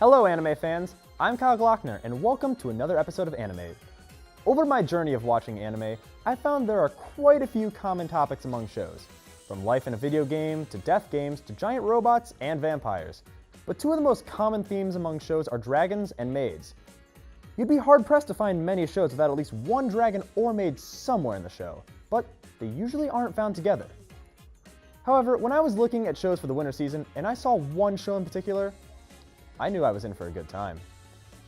Hello anime fans, I'm Kyle Glockner and welcome to another episode of Animate. Over my journey of watching anime, I found there are quite a few common topics among shows, from life in a video game, to death games, to giant robots and vampires. But two of the most common themes among shows are dragons and maids. You'd be hard-pressed to find many shows without at least one dragon or maid somewhere in the show, but they usually aren't found together. However, when I was looking at shows for the winter season and I saw one show in particular, I knew I was in for a good time.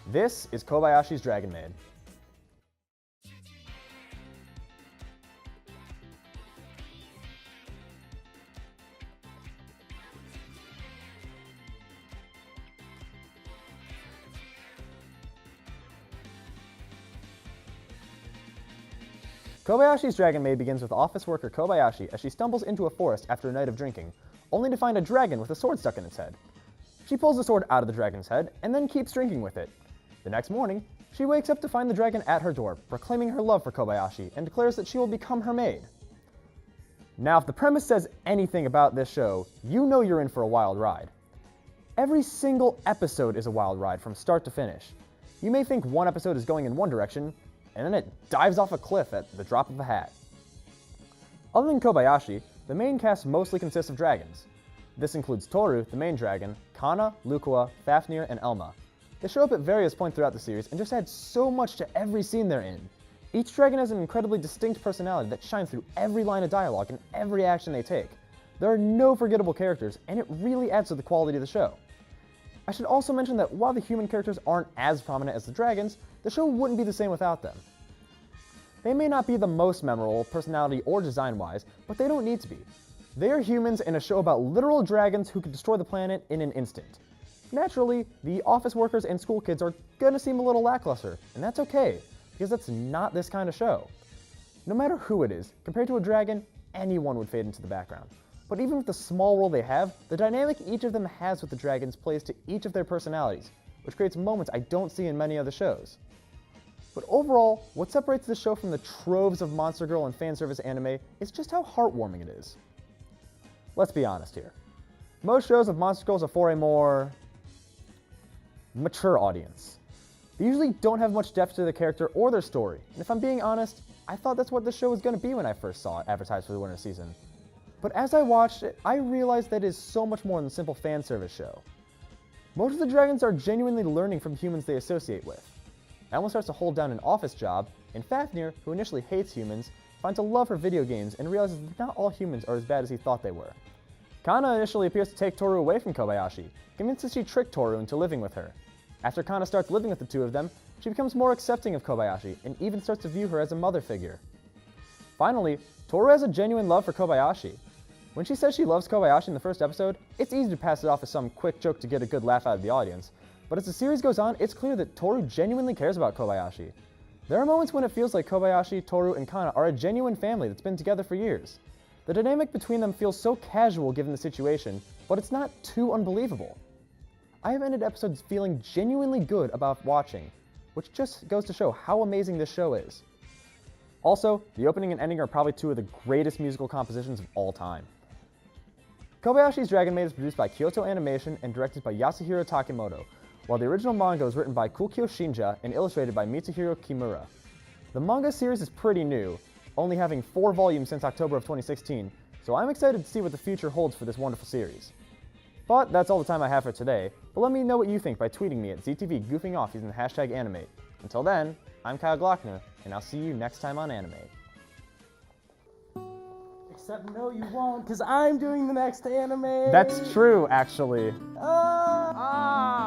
This is Kobayashi's Dragon Maid. Kobayashi's Dragon Maid begins with office worker Kobayashi as she stumbles into a forest after a night of drinking, only to find a dragon with a sword stuck in its head. She pulls the sword out of the dragon's head and then keeps drinking with it. The next morning, she wakes up to find the dragon at her door, proclaiming her love for Kobayashi and declares that she will become her maid. Now, if the premise says anything about this show, you know you're in for a wild ride. Every single episode is a wild ride from start to finish. You may think one episode is going in one direction, and then it dives off a cliff at the drop of a hat. Other than Kobayashi, the main cast mostly consists of dragons. This includes Toru, the main dragon, Kana, Lukua, Fafnir, and Elma. They show up at various points throughout the series and just add so much to every scene they're in. Each dragon has an incredibly distinct personality that shines through every line of dialogue and every action they take. There are no forgettable characters, and it really adds to the quality of the show. I should also mention that while the human characters aren't as prominent as the dragons, the show wouldn't be the same without them. They may not be the most memorable personality or design-wise, but they don't need to be. They are humans in a show about literal dragons who could destroy the planet in an instant. Naturally, the office workers and school kids are gonna seem a little lackluster, and that's okay, because that's not this kind of show. No matter who it is, compared to a dragon, anyone would fade into the background. But even with the small role they have, the dynamic each of them has with the dragons plays to each of their personalities, which creates moments I don't see in many other shows. But overall, what separates this show from the troves of Monster Girl and fanservice anime is just how heartwarming it is. Let's be honest here. Most shows of Monster Girls are for a more mature audience. They usually don't have much depth to their character or their story, and if I'm being honest, I thought that's what this show was going to be when I first saw it advertised for the winter season. But as I watched it, I realized that it is so much more than a simple fan service show. Most of the dragons are genuinely learning from humans they associate with. Elma starts to hold down an office job, and Fafnir, who initially hates humans, finds a love for video games and realizes that not all humans are as bad as he thought they were. Kana initially appears to take Toru away from Kobayashi, convinced that she tricked Toru into living with her. After Kana starts living with the two of them, she becomes more accepting of Kobayashi and even starts to view her as a mother figure. Finally, Toru has a genuine love for Kobayashi. When she says she loves Kobayashi in the first episode, it's easy to pass it off as some quick joke to get a good laugh out of the audience, but as the series goes on, it's clear that Toru genuinely cares about Kobayashi. There are moments when it feels like Kobayashi, Toru, and Kana are a genuine family that's been together for years. The dynamic between them feels so casual given the situation, but it's not too unbelievable. I have ended episodes feeling genuinely good about watching, which just goes to show how amazing this show is. Also, the opening and ending are probably two of the greatest musical compositions of all time. Kobayashi's Dragon Maid is produced by Kyoto Animation and directed by Yasuhiro Takemoto, while the original manga was written by Kukyo Shinja and illustrated by Mitsuhiro Kimura. The manga series is pretty new, only having 4 volumes since October of 2016, so I'm excited to see what the future holds for this wonderful series. But that's all the time I have for today, but let me know what you think by tweeting me at ZTV goofing off using the hashtag Animate. Until then, I'm Kyle Glockner, and I'll see you next time on Animate. Except no you won't, because I'm doing the next anime! That's true, actually. Ah!